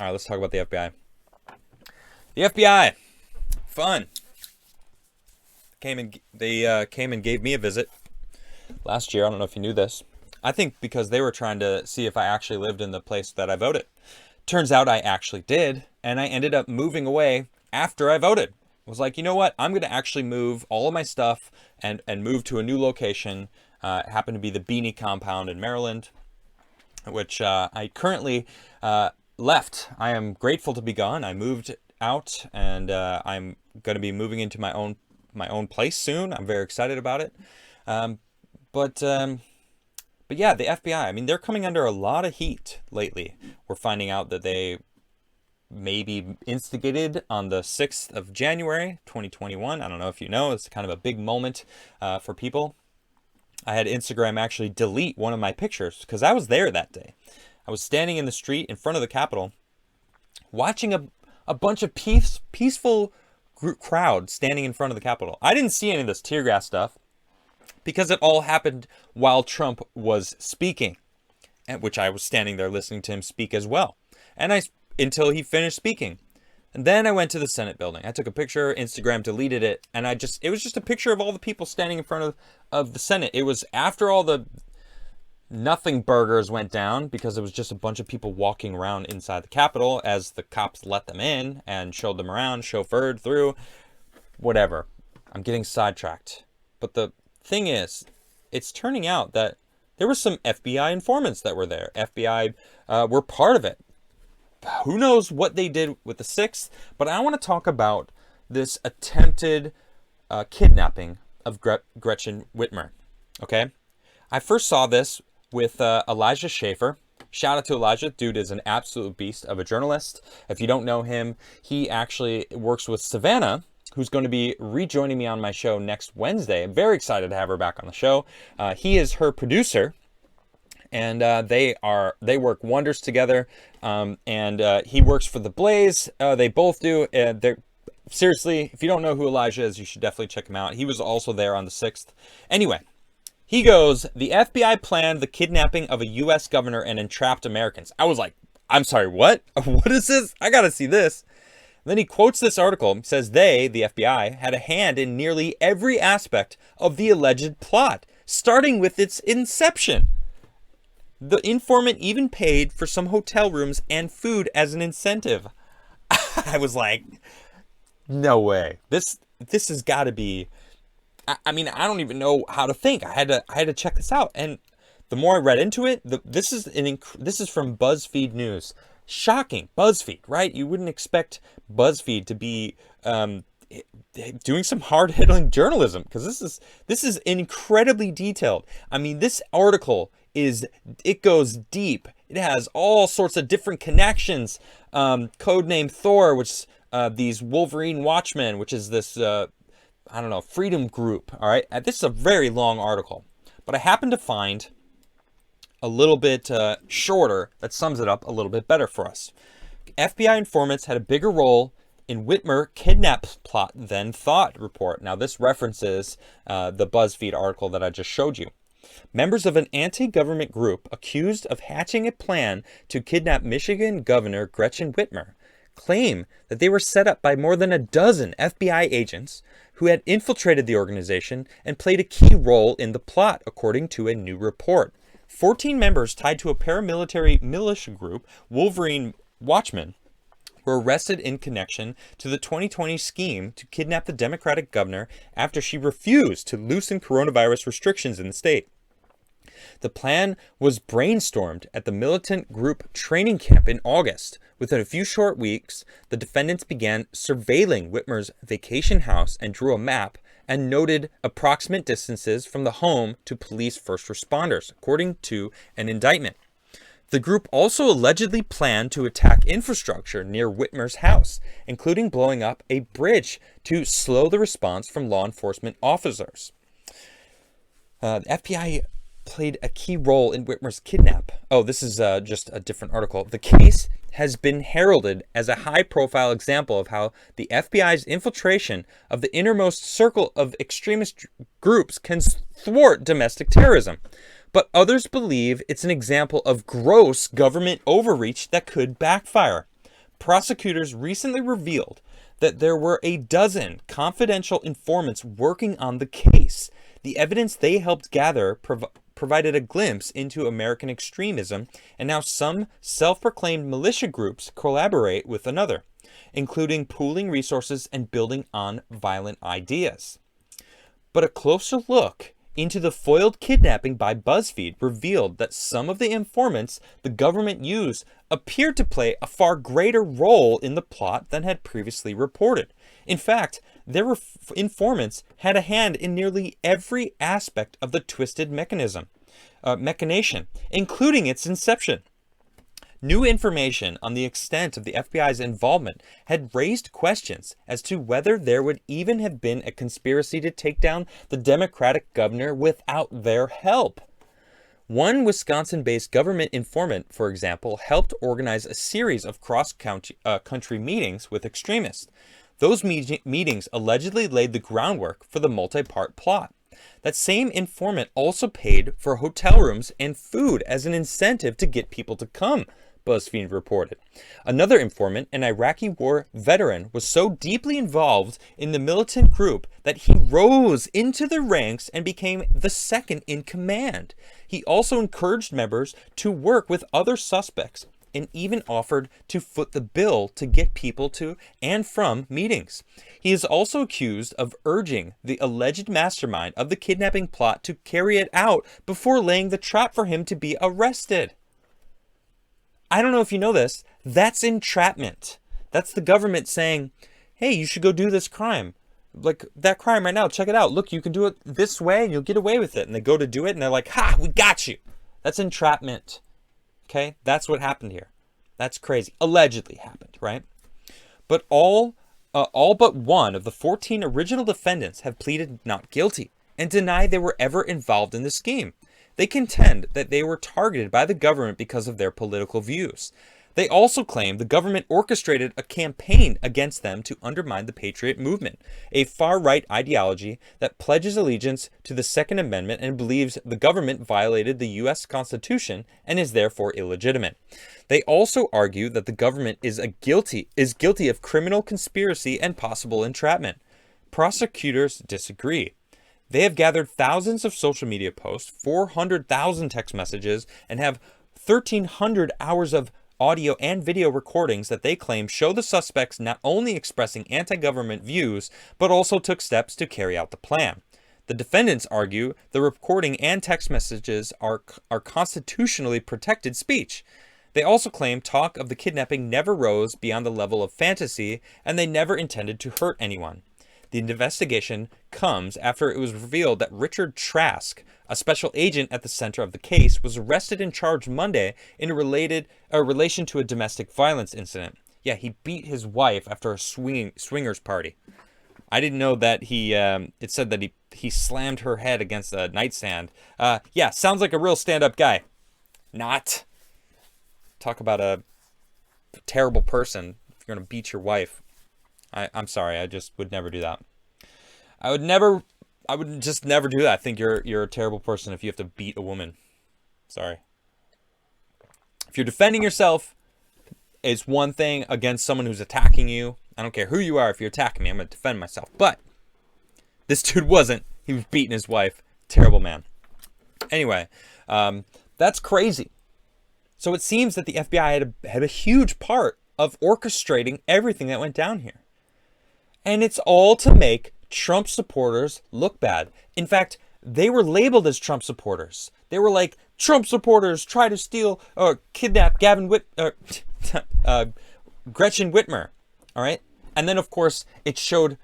All right, let's talk about the FBI. The FBI, fun. Came and gave me a visit last year. I don't know if you knew this. I think because they were trying to see if I actually lived in the place that I voted. Turns out I actually did, and I ended up moving away after I voted. I was like, you know what? I'm going to actually move all of my stuff and move to a new location. It happened to be the Beanie compound in Maryland, which I currently left. I am grateful to be gone. I moved out, and I'm going to be moving into my own place soon. I'm very excited about it. Um, but yeah, the FBI. I mean, they're coming under a lot of heat lately. We're finding out that they maybe instigated on the 6th of January, 2021. I don't know if you know. It's kind of a big moment for people. I had Instagram actually delete one of my pictures because I was there that day. I was standing in the street in front of the Capitol watching a bunch of peaceful crowd standing in front of the Capitol. I didn't see any of this tear gas stuff because it all happened while Trump was speaking, which I was standing there listening to him speak as well. And until he finished speaking. And then I went to the Senate building. I took a picture, Instagram deleted it, and it was just a picture of all the people standing in front of the Senate. It was after all the nothing burgers went down because it was just a bunch of people walking around inside the Capitol as the cops let them in and showed them around, chauffeured through, whatever. I'm getting sidetracked. But the thing is, it's turning out that there were some FBI informants that were there. FBI were part of it. Who knows what they did with the 6th, but I want to talk about this attempted kidnapping of Gretchen Whitmer. Okay? I first saw this with Elijah Schaffer. Shout out to Elijah. Dude is an absolute beast of a journalist. If you don't know him, he actually works with Savannah, who's going to be rejoining me on my show next Wednesday. I'm very excited to have her back on the show. He is her producer. And they work wonders together. He works for The Blaze. They both do. Seriously, if you don't know who Elijah is, you should definitely check him out. He was also there on the 6th. Anyway, he goes, the FBI planned the kidnapping of a U.S. governor and entrapped Americans. I was like, I'm sorry, what? What is this? I got to see this. And then he quotes this article. He says they, the FBI, had a hand in nearly every aspect of the alleged plot, starting with its inception. The informant even paid for some hotel rooms and food as an incentive. I was like, no way. This has got to be. I mean, I don't even know how to think. I had to check this out, and the more I read into it, this is from BuzzFeed News. Shocking, BuzzFeed, right? You wouldn't expect BuzzFeed to be doing some hard-hitting journalism because this is incredibly detailed. I mean, this article goes deep. It has all sorts of different connections. Codename Thor, which these Wolverine Watchmen, which is this freedom group. All right, this is a very long article, but I happened to find a little bit shorter that sums it up a little bit better for us. FBI informants had a bigger role in Whitmer kidnap plot than thought, report. Now this references the BuzzFeed article that I just showed you. Members of an anti-government group accused of hatching a plan to kidnap Michigan Governor Gretchen Whitmer claim that they were set up by more than a dozen FBI agents who had infiltrated the organization and played a key role in the plot, according to a new report. 14 members tied to a paramilitary militia group, Wolverine Watchmen, were arrested in connection to the 2020 scheme to kidnap the Democratic governor after she refused to loosen coronavirus restrictions in the state. The plan was brainstormed at the militant group training camp in August. Within a few short weeks, the defendants began surveilling Whitmer's vacation house and drew a map and noted approximate distances from the home to police first responders, according to an indictment. The group also allegedly planned to attack infrastructure near Whitmer's house, including blowing up a bridge to slow the response from law enforcement officers. The FBI played a key role in Whitmer's kidnap. Oh, this is just a different article. The case has been heralded as a high-profile example of how the FBI's infiltration of the innermost circle of extremist groups can thwart domestic terrorism. But others believe it's an example of gross government overreach that could backfire. prosecutors recently revealed that there were a dozen confidential informants working on the case. The evidence they helped gather provided a glimpse into American extremism, and now some self-proclaimed militia groups collaborate with another, including pooling resources and building on violent ideas. But a closer look into the foiled kidnapping by BuzzFeed revealed that some of the informants the government used appeared to play a far greater role in the plot than had previously reported. In fact, their informants had a hand in nearly every aspect of the twisted machination, including its inception. New information on the extent of the FBI's involvement had raised questions as to whether there would even have been a conspiracy to take down the Democratic governor without their help. One Wisconsin-based government informant, for example, helped organize a series of cross-country meetings with extremists. Those meetings allegedly laid the groundwork for the multi-part plot. That same informant also paid for hotel rooms and food as an incentive to get people to come, BuzzFeed reported. Another informant, an Iraqi war veteran, was so deeply involved in the militant group that he rose into the ranks and became the second in command. He also encouraged members to work with other suspects and even offered to foot the bill to get people to and from meetings. He is also accused of urging the alleged mastermind of the kidnapping plot to carry it out before laying the trap for him to be arrested. I don't know if you know this, that's entrapment. That's the government saying, hey, you should go do this crime. Like that crime right now, check it out. Look, you can do it this way and you'll get away with it. And they go to do it and they're like, ha, we got you. That's entrapment. Okay, that's what happened here. That's crazy. Allegedly happened, right? But all but one of the 14 original defendants have pleaded not guilty and deny they were ever involved in the scheme. They contend that they were targeted by the government because of their political views. They also claim the government orchestrated a campaign against them to undermine the Patriot movement, a far-right ideology that pledges allegiance to the Second Amendment and believes the government violated the U.S. Constitution and is therefore illegitimate. They also argue that the government is guilty of criminal conspiracy and possible entrapment. Prosecutors disagree. They have gathered thousands of social media posts, 400,000 text messages, and have 1,300 hours of audio and video recordings that they claim show the suspects not only expressing anti-government views, but also took steps to carry out the plan. The defendants argue the recording and text messages are constitutionally protected speech. They also claim talk of the kidnapping never rose beyond the level of fantasy, and they never intended to hurt anyone. The investigation comes after it was revealed that Richard Trask, a special agent at the center of the case, was arrested and charged Monday in relation to a domestic violence incident. Yeah, he beat his wife after a swingers party. I didn't know that it said that he slammed her head against a nightstand. Yeah, sounds like a real stand-up guy. Not. Talk about a terrible person if you're going to beat your wife. I'm sorry, I just would never do that. I would just never do that. I think you're a terrible person if you have to beat a woman. Sorry. If you're defending yourself, it's one thing against someone who's attacking you. I don't care who you are. If you're attacking me, I'm going to defend myself. But this dude wasn't. He was beating his wife. Terrible man. Anyway, that's crazy. So it seems that the FBI had a huge part of orchestrating everything that went down here. And it's all to make Trump supporters look bad. In fact, they were labeled as Trump supporters. They were like, Trump supporters try to steal or kidnap Gretchen Whitmer. All right. And then, of course, it showed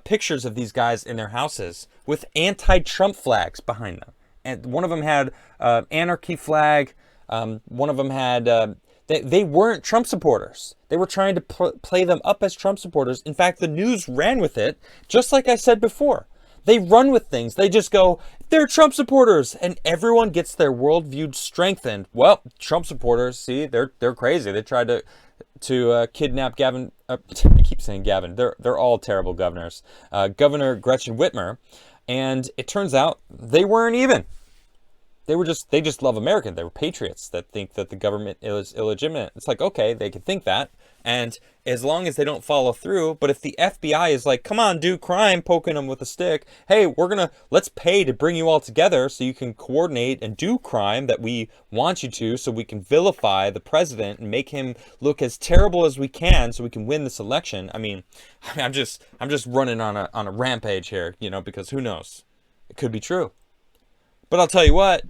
pictures of these guys in their houses with anti-Trump flags behind them. And one of them had anarchy flag. One of them had... They weren't Trump supporters. They were trying to play them up as Trump supporters. In fact, the news ran with it, just like I said before. They run with things. They just go, they're Trump supporters, and everyone gets their worldview strengthened. Well, Trump supporters, see, they're crazy. They tried to kidnap Gavin. I keep saying Gavin. They're all terrible governors. Governor Gretchen Whitmer, and it turns out they weren't even. They just love America. They were patriots that think that the government is illegitimate. It's like, okay, they can think that, And as long as they don't follow through, but if the FBI is like, come on, do crime, poking them with a stick, hey, let's pay to bring you all together so you can coordinate and do crime that we want you to, so we can vilify the president and make him look as terrible as we can so we can win this election. I mean, I'm just running on a rampage here, because who knows? It could be true. But I'll tell you what,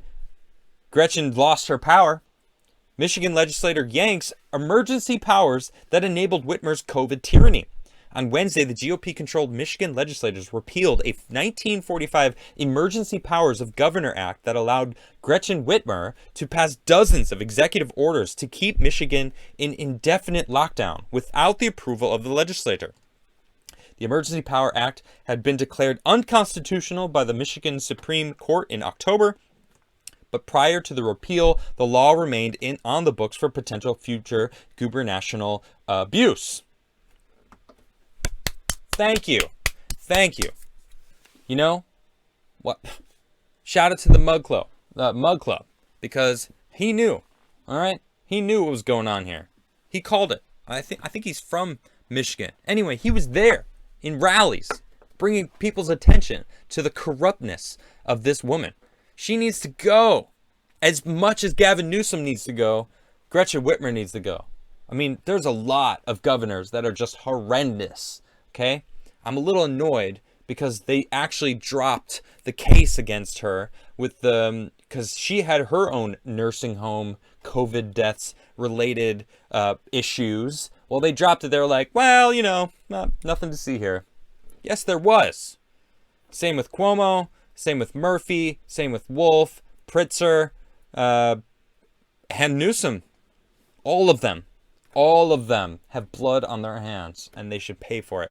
Gretchen lost her power. Michigan legislator yanks emergency powers that enabled Whitmer's COVID tyranny. On Wednesday, the GOP-controlled Michigan legislators repealed a 1945 Emergency Powers of Governor Act that allowed Gretchen Whitmer to pass dozens of executive orders to keep Michigan in indefinite lockdown without the approval of the legislature. The Emergency Power Act had been declared unconstitutional by the Michigan Supreme Court in October, but prior to the repeal, the law remained on the books for potential future gubernatorial abuse. Thank you. Thank you. You know what? Shout out to the Mug Club, because he knew. All right, he knew what was going on here. He called it. I think he's from Michigan. Anyway, he was there in rallies, bringing people's attention to the corruptness of this woman. She needs to go. As much as Gavin Newsom needs to go, Gretchen Whitmer needs to go. I mean, there's a lot of governors that are just horrendous, okay? I'm a little annoyed because they actually dropped the case against her because she had her own nursing home COVID deaths related issues. Well, they dropped it. They were like, well, nothing to see here. Yes, there was. Same with Cuomo. Same with Murphy, same with Wolf, Pritzker, and Newsom. All of them have blood on their hands, and they should pay for it.